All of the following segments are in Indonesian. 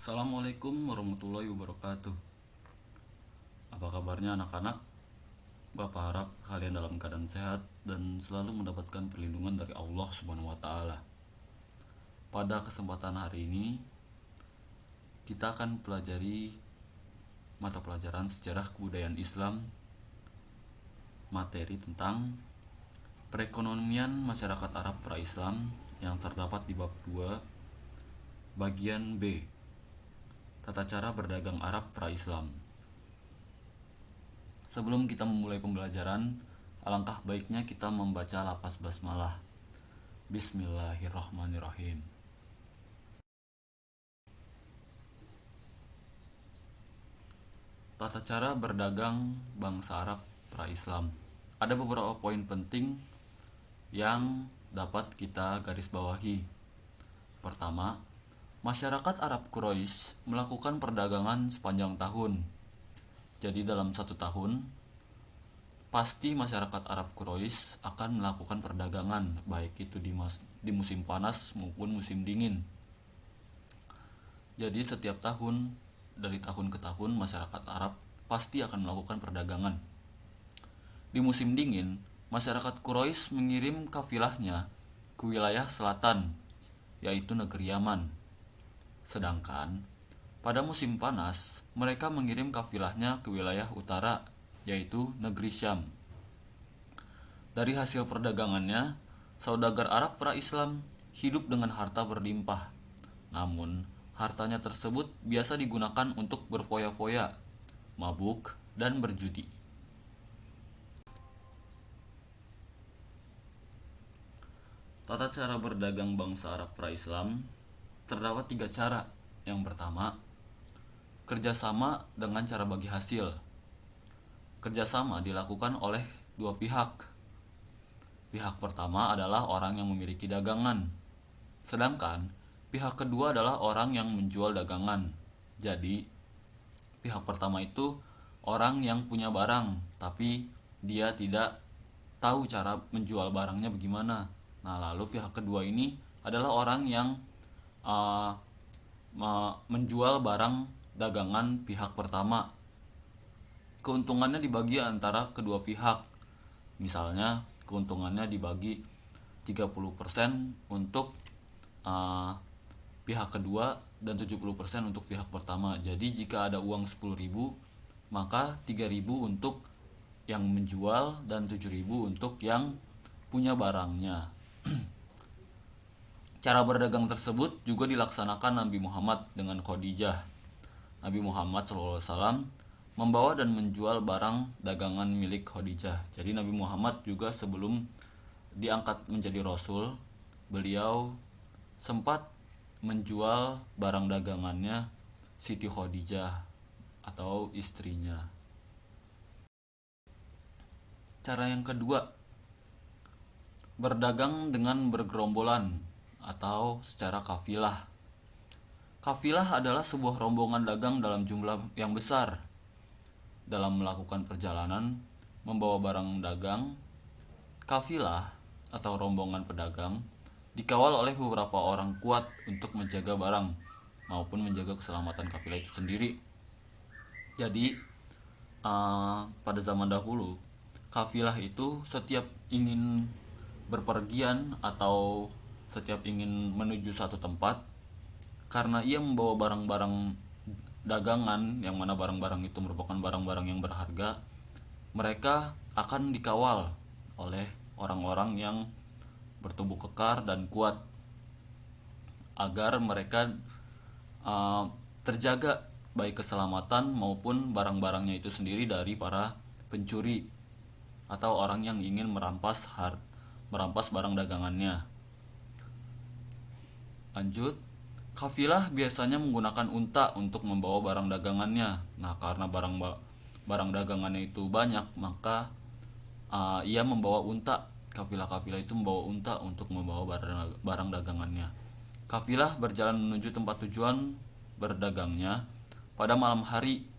Assalamualaikum warahmatullahi wabarakatuh. Apa kabarnya anak-anak? Bapak harap kalian dalam keadaan sehat dan selalu mendapatkan perlindungan dari Allah Subhanahu wa taala. Pada kesempatan hari ini, kita akan pelajari mata pelajaran sejarah kebudayaan Islam, materi tentang perekonomian masyarakat Arab pra-Islam yang terdapat di bab 2, bagian B. Tata cara berdagang Arab pra-Islam. Sebelum kita memulai pembelajaran, alangkah baiknya kita membaca lafaz basmalah. Bismillahirrahmanirrahim. Tata cara berdagang bangsa Arab pra-Islam. Ada beberapa poin penting yang dapat kita garis bawahi. Pertama, masyarakat Arab Quraisy melakukan perdagangan sepanjang tahun. Jadi dalam satu tahun, pasti masyarakat Arab Quraisy akan melakukan perdagangan, baik itu di musim panas maupun musim dingin. Jadi setiap tahun, dari tahun ke tahun, masyarakat Arab pasti akan melakukan perdagangan. Di musim dingin, masyarakat Quraisy mengirim kafilahnya ke wilayah selatan, yaitu negeri Yaman. Sedangkan pada musim panas, mereka mengirim kafilahnya ke wilayah utara, yaitu negeri Syam. Dari hasil perdagangannya, saudagar Arab pra-Islam hidup dengan harta berlimpah. Namun, hartanya tersebut biasa digunakan untuk berfoya-foya, mabuk, dan berjudi. Tata cara berdagang bangsa Arab pra-Islam terdapat 3 cara. Yang pertama, kerjasama dengan cara bagi hasil. Kerjasama dilakukan oleh dua pihak. Pihak pertama adalah orang yang memiliki dagangan, sedangkan pihak kedua adalah orang yang menjual dagangan. Jadi, pihak pertama itu orang yang punya barang, tapi dia tidak tahu cara menjual barangnya bagaimana. Nah, lalu pihak kedua ini adalah orang yang menjual barang dagangan pihak pertama. Keuntungannya dibagi antara kedua pihak. Misalnya, keuntungannya dibagi 30% untuk pihak kedua dan 70% untuk pihak pertama. Jadi jika ada uang 10.000, maka 3.000 untuk yang menjual dan 7.000 untuk yang punya barangnya. Cara berdagang tersebut juga dilaksanakan Nabi Muhammad dengan Khadijah. Nabi Muhammad SAW membawa dan menjual barang dagangan milik Khadijah. Jadi Nabi Muhammad juga sebelum diangkat menjadi Rasul, beliau sempat menjual barang dagangannya Siti Khadijah atau istrinya. Cara yang kedua, berdagang dengan bergerombolan atau secara kafilah. Kafilah adalah sebuah rombongan dagang dalam jumlah yang besar. Dalam melakukan perjalanan membawa barang dagang, kafilah atau rombongan pedagang dikawal oleh beberapa orang kuat untuk menjaga barang maupun menjaga keselamatan kafilah itu sendiri. Jadi pada zaman dahulu, kafilah itu setiap ingin berpergian atau setiap ingin menuju satu tempat, karena ia membawa barang-barang dagangan yang mana barang-barang itu merupakan barang-barang yang berharga, mereka akan dikawal oleh orang-orang yang bertubuh kekar dan kuat agar mereka terjaga baik keselamatan maupun barang-barangnya itu sendiri dari para pencuri atau orang yang ingin merampas barang dagangannya. Lanjut, kafilah biasanya menggunakan unta untuk membawa barang dagangannya. Nah, karena barang dagangannya itu banyak, maka ia membawa unta. Kafilah-kafilah itu membawa unta untuk membawa barang dagangannya. Kafilah berjalan menuju tempat tujuan berdagangnya pada malam hari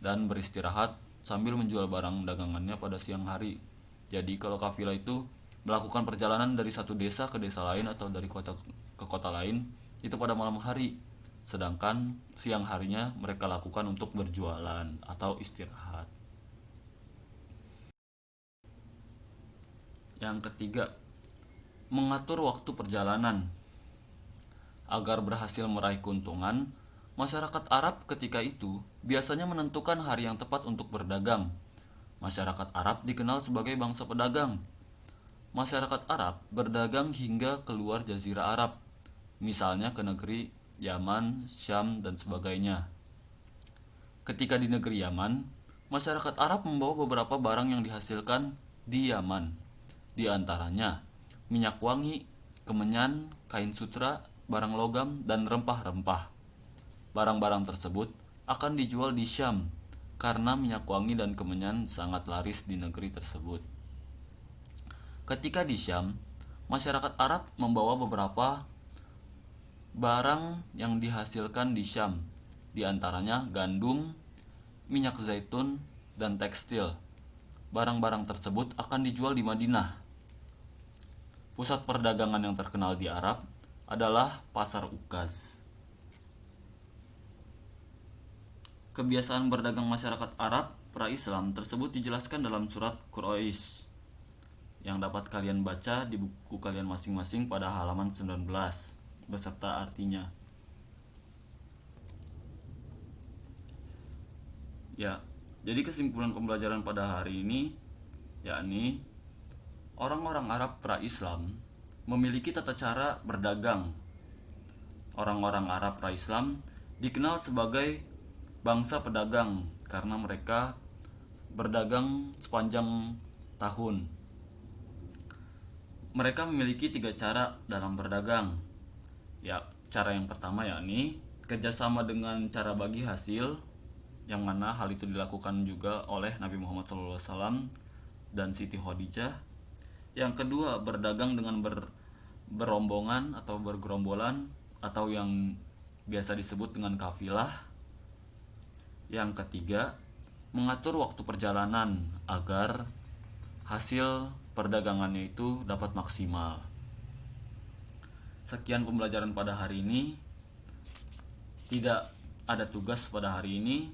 dan beristirahat sambil menjual barang dagangannya pada siang hari. Jadi kalau kafilah itu melakukan perjalanan dari satu desa ke desa lain atau dari kota ke kota lain itu pada malam hari. sedangkan siang harinya mereka lakukan untuk berjualan atau istirahat. Yang ketiga, mengatur waktu perjalanan. Agar berhasil meraih keuntungan, masyarakat Arab ketika itu biasanya menentukan hari yang tepat untuk berdagang. Masyarakat Arab dikenal sebagai bangsa pedagang. Masyarakat Arab berdagang hingga keluar Jazirah Arab, misalnya ke negeri Yaman, Syam, dan sebagainya. Ketika di negeri Yaman, masyarakat Arab membawa beberapa barang yang dihasilkan di Yaman. Di antaranya minyak wangi, kemenyan, kain sutra, barang logam, dan rempah-rempah. Barang-barang tersebut akan dijual di Syam karena minyak wangi dan kemenyan sangat laris di negeri tersebut. Ketika di Syam, masyarakat Arab membawa beberapa barang yang dihasilkan di Syam, di antaranya gandum, minyak zaitun, dan tekstil. Barang-barang tersebut akan dijual di Madinah. Pusat perdagangan yang terkenal di Arab adalah Pasar Ukaz. Kebiasaan berdagang masyarakat Arab pra-Islam tersebut dijelaskan dalam surat Quraisy yang dapat kalian baca di buku kalian masing-masing pada halaman 19 beserta artinya. Ya, jadi kesimpulan pembelajaran pada hari ini yakni orang-orang Arab pra-Islam memiliki tata cara berdagang. Orang-orang Arab pra-Islam dikenal sebagai bangsa pedagang karena mereka berdagang sepanjang tahun. Mereka memiliki 3 cara dalam berdagang. Ya, cara yang pertama yakni kerjasama dengan cara bagi hasil, yang mana hal itu dilakukan juga oleh Nabi Muhammad SAW dan Siti Khadijah. Yang kedua, berdagang dengan berombongan atau bergerombolan atau yang biasa disebut dengan kafilah. Yang ketiga, mengatur waktu perjalanan agar hasil perdagangannya itu dapat maksimal. Sekian pembelajaran pada hari ini. Tidak ada tugas pada hari ini.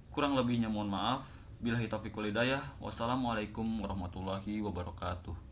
Kurang lebihnya mohon maaf. Billahi taufiq wal hidayah. Wassalamualaikum warahmatullahi wabarakatuh.